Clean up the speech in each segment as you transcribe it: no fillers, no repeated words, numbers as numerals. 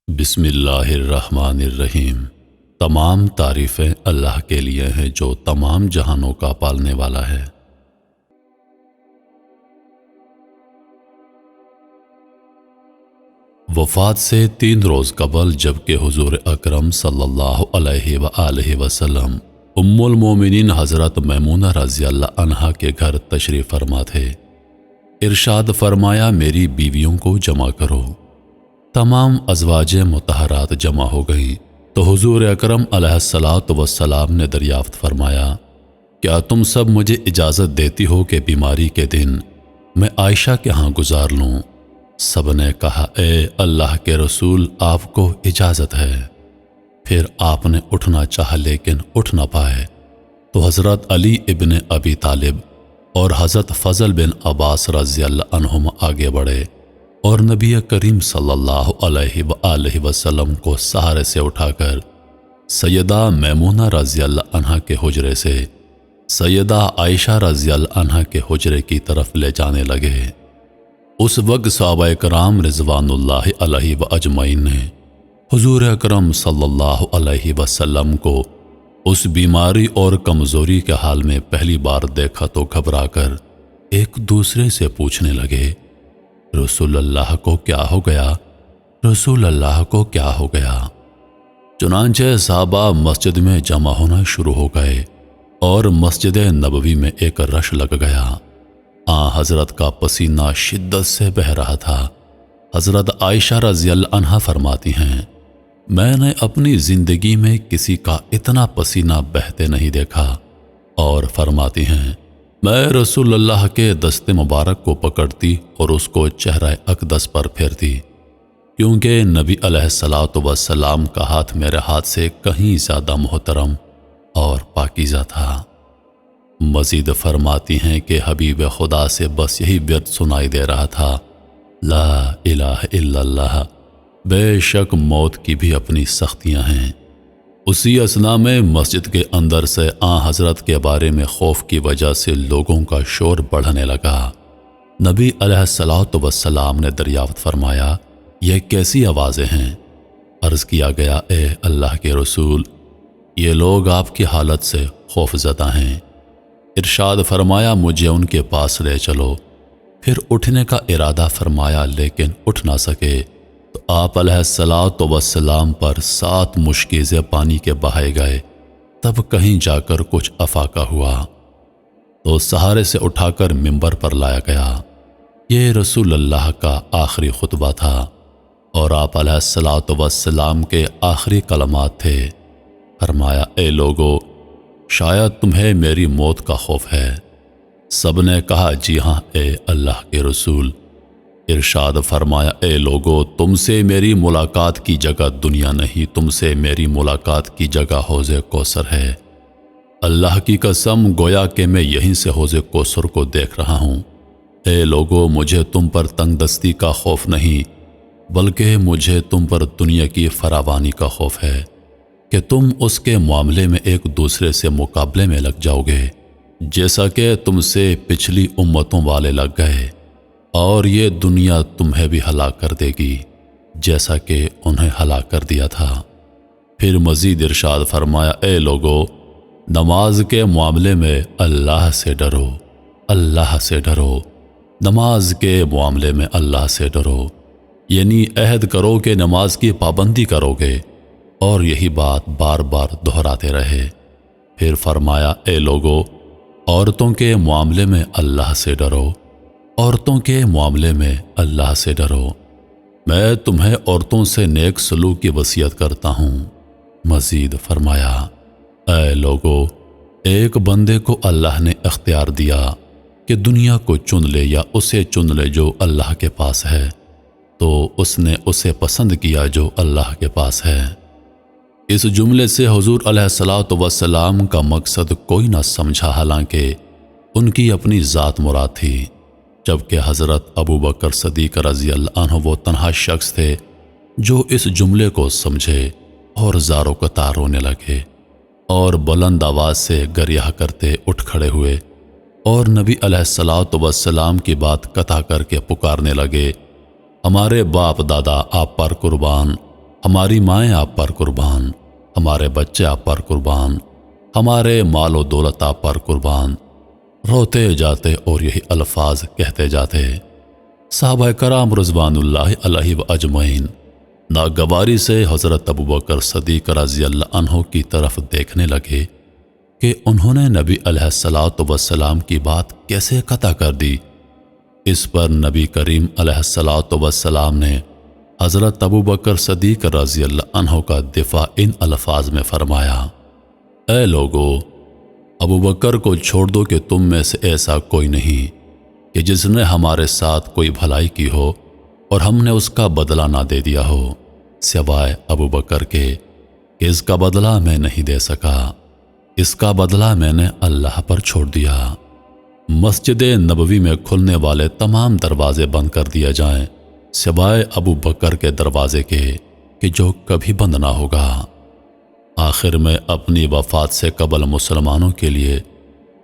بسم اللہ الرحمن الرحیم۔ تمام تعریفیں اللہ کے لیے ہیں جو تمام جہانوں کا پالنے والا ہے۔ وفات سے 3 روز قبل جبکہ حضور اکرم صلی اللہ علیہ وآلہ وسلم ام المومنین حضرت میمونہ رضی اللہ عنہا کے گھر تشریف فرما تھے، ارشاد فرمایا میری بیویوں کو جمع کرو۔ تمام ازواج مطہرات جمع ہو گئیں تو حضور اکرم علیہ الصلاۃ والسلام نے دریافت فرمایا، کیا تم سب مجھے اجازت دیتی ہو کہ بیماری کے دن میں عائشہ کے ہاں گزار لوں؟ سب نے کہا اے اللہ کے رسول، آپ کو اجازت ہے۔ پھر آپ نے اٹھنا چاہا لیکن اٹھ نہ پائے تو حضرت علی ابن ابی طالب اور حضرت فضل بن عباس رضی اللہ عنہم آگے بڑھے اور نبی کریم صلی اللہ علیہ وآلہ وسلم کو سہارے سے اٹھا کر سیدہ میمونہ رضی اللہ عنہا کے حجرے سے سیدہ عائشہ رضی اللہ عنہا کے حجرے کی طرف لے جانے لگے۔ اس وقت صحابہ کرام رضوان اللہ علیہ واجمعین نے حضور اکرم صلی اللہ علیہ وسلم کو اس بیماری اور کمزوری کے حال میں پہلی بار دیکھا تو گھبرا کر ایک دوسرے سے پوچھنے لگے، رسول اللہ کو کیا ہو گیا؟ رسول اللہ کو کیا ہو گیا؟ چنانچہ صحابہ مسجد میں جمع ہونا شروع ہو گئے اور مسجد نبوی میں ایک رش لگ گیا۔ حضرت کا پسینہ شدت سے بہہ رہا تھا۔ حضرت عائشہ رضی اللہ عنہا فرماتی ہیں، میں نے اپنی زندگی میں کسی کا اتنا پسینہ بہتے نہیں دیکھا، اور فرماتی ہیں میں رسول اللہ کے دست مبارک کو پکڑتی اور اس کو چہرہ اقدس پر پھیرتی، کیونکہ نبی علیہ الصلاۃ والسلام کا ہاتھ میرے ہاتھ سے کہیں زیادہ محترم اور پاکیزہ تھا۔ مزید فرماتی ہیں کہ حبیب خدا سے بس یہی ورد سنائی دے رہا تھا، لا الہ الا اللہ، بے شک موت کی بھی اپنی سختیاں ہیں۔ اسی اثناء میں مسجد کے اندر سے حضرت کے بارے میں خوف کی وجہ سے لوگوں کا شور بڑھنے لگا۔ نبی علیہ الصلاۃ والسلام نے دریافت فرمایا، یہ کیسی آوازیں ہیں؟ عرض کیا گیا، اے اللہ کے رسول، یہ لوگ آپ کی حالت سے خوف زدہ ہیں۔ ارشاد فرمایا مجھے ان کے پاس لے چلو۔ پھر اٹھنے کا ارادہ فرمایا لیکن اٹھ نہ سکے تو آپ علیہ الصلاۃ والسلام پر 7 مشکیزیں پانی کے بہائے گئے۔ تب کہیں جا کر کچھ افاقہ ہوا تو سہارے سے اٹھا کر منبر پر لایا گیا۔ یہ رسول اللہ کا آخری خطبہ تھا اور آپ علیہ الصلاۃ والسلام کے آخری کلمات تھے۔ فرمایا اے لوگو، شاید تمہیں میری موت کا خوف ہے۔ سب نے کہا جی ہاں اے اللہ کے رسول۔ ارشاد فرمایا اے لوگو، تم سے میری ملاقات کی جگہ دنیا نہیں، تم سے میری ملاقات کی جگہ حوض کوثر ہے۔ اللہ کی قسم گویا کہ میں یہیں سے حوض کوثر کو دیکھ رہا ہوں۔ اے لوگو، مجھے تم پر تنگ دستی کا خوف نہیں، بلکہ مجھے تم پر دنیا کی فراوانی کا خوف ہے کہ تم اس کے معاملے میں ایک دوسرے سے مقابلے میں لگ جاؤ گے، جیسا کہ تم سے پچھلی امتوں والے لگ گئے، اور یہ دنیا تمہیں بھی ہلاک کر دے گی جیسا کہ انہیں ہلاک کر دیا تھا۔ پھر مزید ارشاد فرمایا اے لوگو، نماز کے معاملے میں اللہ سے ڈرو، اللہ سے ڈرو، نماز کے معاملے میں اللہ سے ڈرو، یعنی عہد کرو کہ نماز کی پابندی کرو گے، اور یہی بات بار بار دہراتے رہے۔ پھر فرمایا اے لوگو، عورتوں کے معاملے میں اللہ سے ڈرو، عورتوں کے معاملے میں اللہ سے ڈرو، میں تمہیں عورتوں سے نیک سلوک کی وصیت کرتا ہوں۔ مزید فرمایا اے لوگو، ایک بندے کو اللہ نے اختیار دیا کہ دنیا کو چن لے یا اسے چن لے جو اللہ کے پاس ہے، تو اس نے اسے پسند کیا جو اللہ کے پاس ہے۔ اس جملے سے حضور علیہ الصلاۃ والسلام کا مقصد کوئی نہ سمجھا، حالانکہ ان کی اپنی ذات مراد تھی، جبکہ حضرت ابو بکر صدیق رضی اللہ عنہ وہ تنہا شخص تھے جو اس جملے کو سمجھے اور زار و قطار رونے لگے اور بلند آواز سے گریہ کرتے اٹھ کھڑے ہوئے اور نبی علیہ الصلاۃ والسلام کی بات قطع کر کے پکارنے لگے، ہمارے باپ دادا آپ پر قربان، ہماری مائیں آپ پر قربان، ہمارے بچے آپ پر قربان، ہمارے مال و دولت آپ پر قربان۔ روتے جاتے اور یہی الفاظ کہتے جاتے۔ صحابہ کرام رضوان اللہ علیہ و اجمعین ناگواری سے حضرت ابوبکر صدیق رضی اللہ عنہ کی طرف دیکھنے لگے کہ انہوں نے نبی علیہ الصلوۃ والسلام کی بات کیسے قطع کر دی۔ اس پر نبی کریم علیہ الصلوۃ والسلام نے حضرت ابوبکر صدیق رضی اللہ عنہ کا دفاع ان الفاظ میں فرمایا: اے لوگو، ابوبکر کو چھوڑ دو کہ تم میں سے ایسا کوئی نہیں کہ جس نے ہمارے ساتھ کوئی بھلائی کی ہو اور ہم نے اس کا بدلہ نہ دے دیا ہو، سوائے ابوبکر کے کہ اس کا بدلہ میں نہیں دے سکا، اس کا بدلہ میں نے اللہ پر چھوڑ دیا۔ مسجد نبوی میں کھلنے والے تمام دروازے بند کر دیے جائیں سوائے ابوبکر کے دروازے کے کہ جو کبھی بند نہ ہوگا۔ آخر میں اپنی وفات سے قبل مسلمانوں کے لیے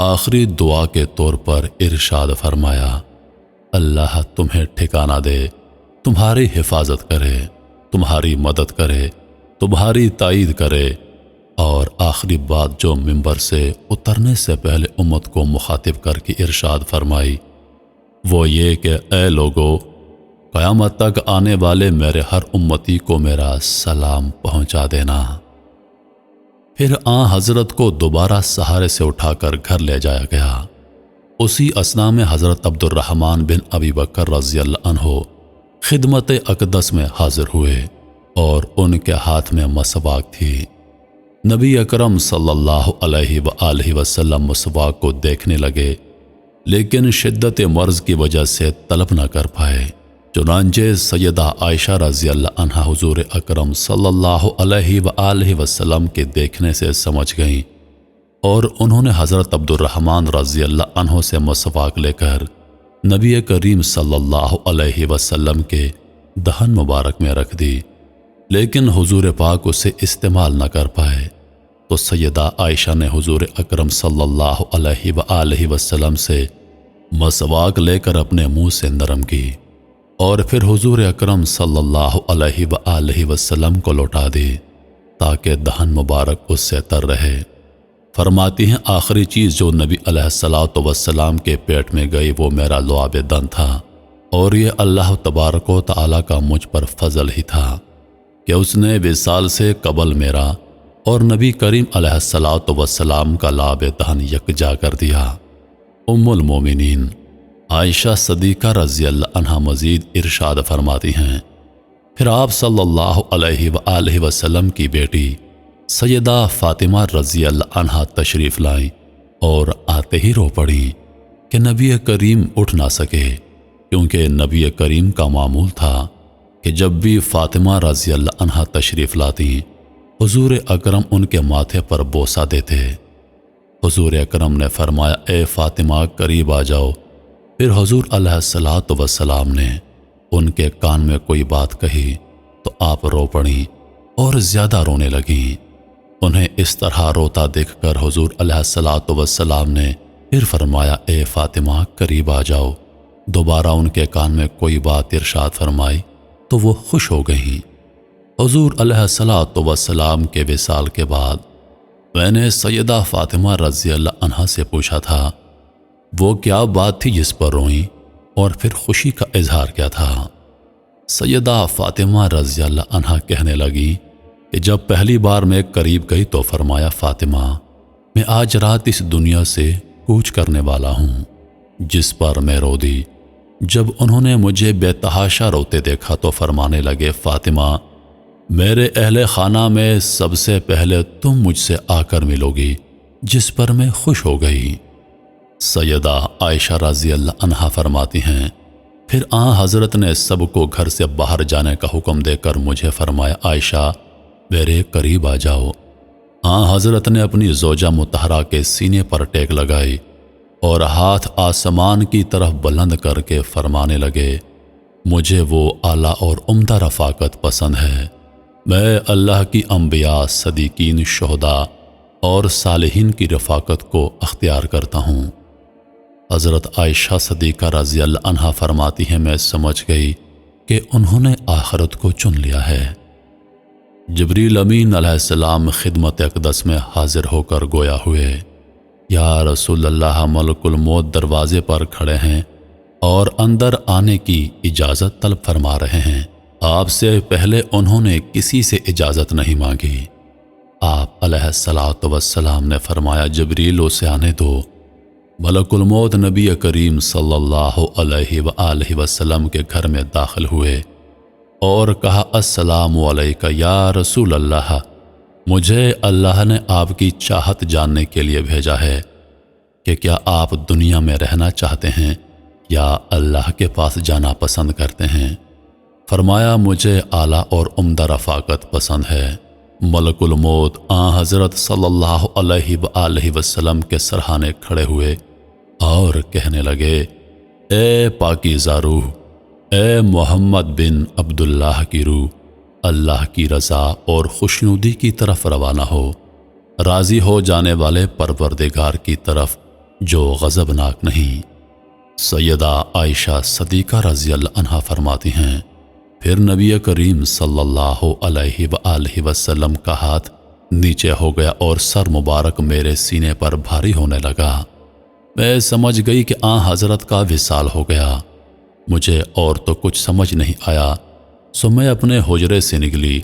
آخری دعا کے طور پر ارشاد فرمایا: اللہ تمہیں ٹھکانہ دے، تمہاری حفاظت کرے، تمہاری مدد کرے، تمہاری تائید کرے۔ اور آخری بات جو منبر سے اترنے سے پہلے امت کو مخاطب کر کے ارشاد فرمائی وہ یہ کہ اے لوگو، قیامت تک آنے والے میرے ہر امتی کو میرا سلام پہنچا دینا۔ پھر حضرت کو دوبارہ سہارے سے اٹھا کر گھر لے جایا گیا۔ اسی اثنا میں حضرت عبد الرحمن بن ابی بکر رضی اللہ عنہ خدمت اقدس میں حاضر ہوئے اور ان کے ہاتھ میں مسواک تھی۔ نبی اکرم صلی اللہ علیہ وآلہ وسلم مسواک کو دیکھنے لگے، لیکن شدت مرض کی وجہ سے طلب نہ کر پائے۔ چنانچہ سیدہ عائشہ رضی اللہ عنہا حضور اکرم صلی اللہ علیہ وآلہ وسلم کے دیکھنے سے سمجھ گئیں اور انہوں نے حضرت عبد الرحمن رضی اللہ عنہ سے مسواک لے کر نبی کریم صلی اللہ علیہ وسلم کے دہن مبارک میں رکھ دی، لیکن حضور پاک اسے استعمال نہ کر پائے۔ تو سیدہ عائشہ نے حضور اکرم صلی اللہ علیہ وآلہ وسلم سے مسواک لے کر اپنے منہ سے نرم کی اور پھر حضور اکرم صلی اللہ علیہ وآلہ وسلم کو لوٹا دی تاکہ دہن مبارک اس سے تر رہے۔ فرماتی ہیں آخری چیز جو نبی علیہ الصلوۃ والسلام کے پیٹ میں گئی وہ میرا لعاب دن تھا، اور یہ اللہ تبارک و تعالیٰ کا مجھ پر فضل ہی تھا کہ اس نے وصال سے قبل میرا اور نبی کریم علیہ الصلوۃ والسلام کا لعاب دہن یکجا کر دیا۔ ام المومنین عائشہ صدیقہ رضی اللہ عنہا مزید ارشاد فرماتی ہیں پھر آپ صلی اللہ علیہ وآلہ وسلم کی بیٹی سیدہ فاطمہ رضی اللہ عنہا تشریف لائیں اور آتے ہی رو پڑیں کہ نبی کریم اٹھ نہ سکے، کیونکہ نبی کریم کا معمول تھا کہ جب بھی فاطمہ رضی اللہ عنہا تشریف لاتی حضور اکرم ان کے ماتھے پر بوسہ دیتے۔ حضور اکرم نے فرمایا اے فاطمہ قریب آ جاؤ۔ پھر حضور علیہ الصلوۃ والسلام نے ان کے کان میں کوئی بات کہی تو آپ رو پڑیں اور زیادہ رونے لگیں۔ انہیں اس طرح روتا دیکھ کر حضور علیہ الصلوۃ والسلام نے پھر فرمایا اے فاطمہ قریب آ جاؤ۔ دوبارہ ان کے کان میں کوئی بات ارشاد فرمائی تو وہ خوش ہو گئیں۔ حضور علیہ الصلوۃ والسلام کے وصال کے بعد میں نے سیدہ فاطمہ رضی اللہ عنہا سے پوچھا تھا وہ کیا بات تھی جس پر روئیں اور پھر خوشی کا اظہار کیا تھا؟ سیدہ فاطمہ رضی اللہ عنہا کہنے لگی کہ جب پہلی بار میں قریب گئی تو فرمایا فاطمہ میں آج رات اس دنیا سے کوچ کرنے والا ہوں، جس پر میں رو دی۔ جب انہوں نے مجھے بے تحاشا روتے دیکھا تو فرمانے لگے فاطمہ میرے اہل خانہ میں سب سے پہلے تم مجھ سے آ کر ملو گی، جس پر میں خوش ہو گئی۔ سیدہ عائشہ رضی اللہ عنہا فرماتی ہیں پھر حضرت نے سب کو گھر سے باہر جانے کا حکم دے کر مجھے فرمایا عائشہ میرے قریب آ جاؤ۔ حضرت نے اپنی زوجہ مطہرہ کے سینے پر ٹیک لگائی اور ہاتھ آسمان کی طرف بلند کر کے فرمانے لگے مجھے وہ اعلیٰ اور عمدہ رفاقت پسند ہے۔ میں اللہ کی انبیاء، صدیقین، شہداء اور صالحین کی رفاقت کو اختیار کرتا ہوں۔ حضرت عائشہ صدیقہ رضی اللہ عنہا فرماتی ہیں میں سمجھ گئی کہ انہوں نے آخرت کو چن لیا ہے۔ جبریل امین علیہ السلام خدمت اقدس میں حاضر ہو کر گویا ہوئے، یا رسول اللہ، ملک الموت دروازے پر کھڑے ہیں اور اندر آنے کی اجازت طلب فرما رہے ہیں۔ آپ سے پہلے انہوں نے کسی سے اجازت نہیں مانگی۔ آپ علیہ السلام نے فرمایا، جبریل اسے آنے دو۔ ملک الموت نبی کریم صلی اللہ علیہ وآلہ وسلم کے گھر میں داخل ہوئے اور کہا، السلام علیکہ یا رسول اللہ، مجھے اللہ نے آپ کی چاہت جاننے کے لیے بھیجا ہے کہ کیا آپ دنیا میں رہنا چاہتے ہیں یا اللہ کے پاس جانا پسند کرتے ہیں؟ فرمایا، مجھے اعلیٰ اور عمدہ رفاقت پسند ہے۔ ملک الموت حضرت صلی اللہ علیہ وآلہ وسلم کے سرہانے کھڑے ہوئے اور کہنے لگے، اے پاکیزہ روح، اے محمد بن عبداللہ کی روح، اللہ کی رضا اور خوشنودی کی طرف روانہ ہو، راضی ہو جانے والے پروردگار کی طرف جو غضبناک نہیں۔ سیدہ عائشہ صدیقہ رضی اللہ عنہا فرماتی ہیں، پھر نبی کریم صلی اللہ علیہ وآلہ وسلم کا ہاتھ نیچے ہو گیا اور سر مبارک میرے سینے پر بھاری ہونے لگا۔ میں سمجھ گئی کہ حضرت کا وصال ہو گیا۔ مجھے اور تو کچھ سمجھ نہیں آیا، سو میں اپنے حجرے سے نکلی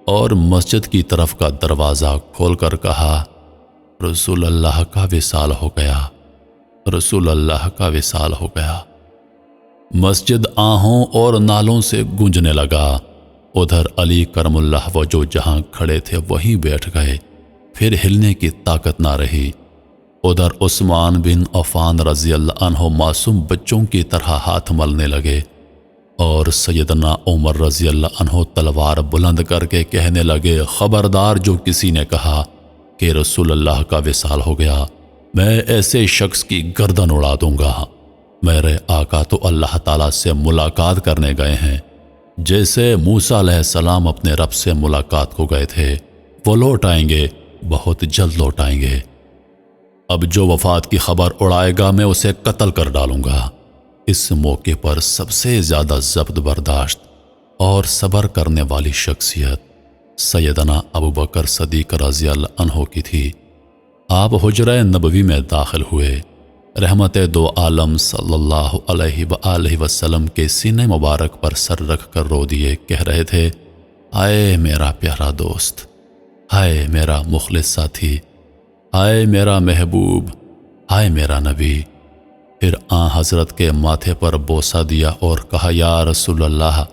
اور مسجد کی طرف کا دروازہ کھول کر کہا، رسول اللہ کا وصال ہو گیا، رسول اللہ کا وصال ہو گیا۔ مسجد آہوں اور نالوں سے گونجنے لگا۔ ادھر علی کرم اللہ وجہ جہاں کھڑے تھے وہیں بیٹھ گئے، پھر ہلنے کی طاقت نہ رہی۔ ادھر عثمان بن عفان رضی اللہ عنہ معصوم بچوں کی طرح ہاتھ ملنے لگے، اور سیدنا عمر رضی اللہ عنہ تلوار بلند کر کے کہنے لگے، خبردار جو کسی نے کہا کہ رسول اللہ کا وصال ہو گیا، میں ایسے شخص کی گردن اڑا دوں گا۔ میرے آقا تو اللہ تعالیٰ سے ملاقات کرنے گئے ہیں، جیسے موسیٰ علیہ السلام اپنے رب سے ملاقات کو گئے تھے۔ وہ لوٹ آئیں گے، بہت جلد لوٹ آئیں گے۔ اب جو وفات کی خبر اڑائے گا میں اسے قتل کر ڈالوں گا۔ اس موقع پر سب سے زیادہ ضبط برداشت اور صبر کرنے والی شخصیت سیدنا ابوبکر صدیق رضی اللہ عنہ کی تھی۔ آپ حجرہ نبوی میں داخل ہوئے، رحمت دو عالم صلی اللہ علیہ وآلہ وسلم کے سینے مبارک پر سر رکھ کر رو دیے، کہہ رہے تھے، ہائے میرا پیارا دوست، ہائے میرا مخلص ساتھی، ہائے میرا محبوب، ہائے میرا نبی۔ پھر حضرت کے ماتھے پر بوسہ دیا اور کہا، یا رسول اللہ،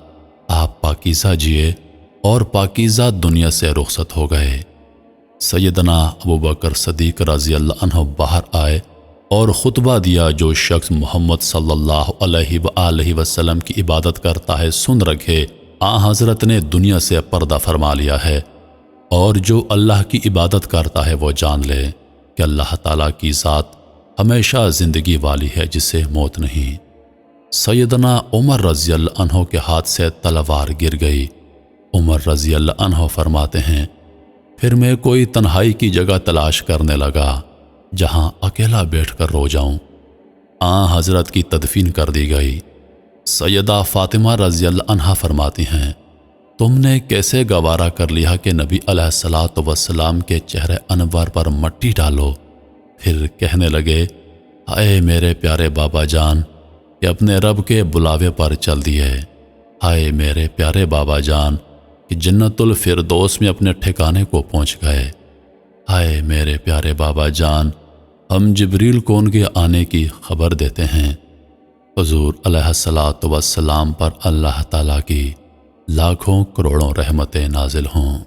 آپ پاکیزہ جیے اور پاکیزہ دنیا سے رخصت ہو گئے۔ سیدنا ابوبکر صدیق رضی اللہ عنہ باہر آئے اور خطبہ دیا، جو شخص محمد صلی اللہ علیہ وآلہ وسلم کی عبادت کرتا ہے سن رکھے، حضرت نے دنیا سے پردہ فرما لیا ہے، اور جو اللہ کی عبادت کرتا ہے وہ جان لے کہ اللہ تعالیٰ کی ذات ہمیشہ زندگی والی ہے، جسے موت نہیں۔ سیدنا عمر رضی اللہ عنہ کے ہاتھ سے تلوار گر گئی۔ عمر رضی اللہ عنہ فرماتے ہیں، پھر میں کوئی تنہائی کی جگہ تلاش کرنے لگا جہاں اکیلا بیٹھ کر رو جاؤں۔ حضرت کی تدفین کر دی گئی۔ سیدہ فاطمہ رضی اللہ عنہا فرماتی ہیں، تم نے کیسے گوارا کر لیا کہ نبی علیہ السلام کے چہرے انور پر مٹی ڈالو؟ پھر کہنے لگے، ہائے میرے پیارے بابا جان کہ اپنے رب کے بلاوے پر چل دیے، ہائے میرے پیارے بابا جان کہ جنت الفردوس میں اپنے ٹھکانے کو پہنچ گئے، ہائے میرے پیارے بابا جان ہم جبریل کو ان کے آنے کی خبر دیتے ہیں۔ حضور علیہ السلام پر اللہ تعالیٰ کی لاکھوں کروڑوں رحمتیں نازل ہوں۔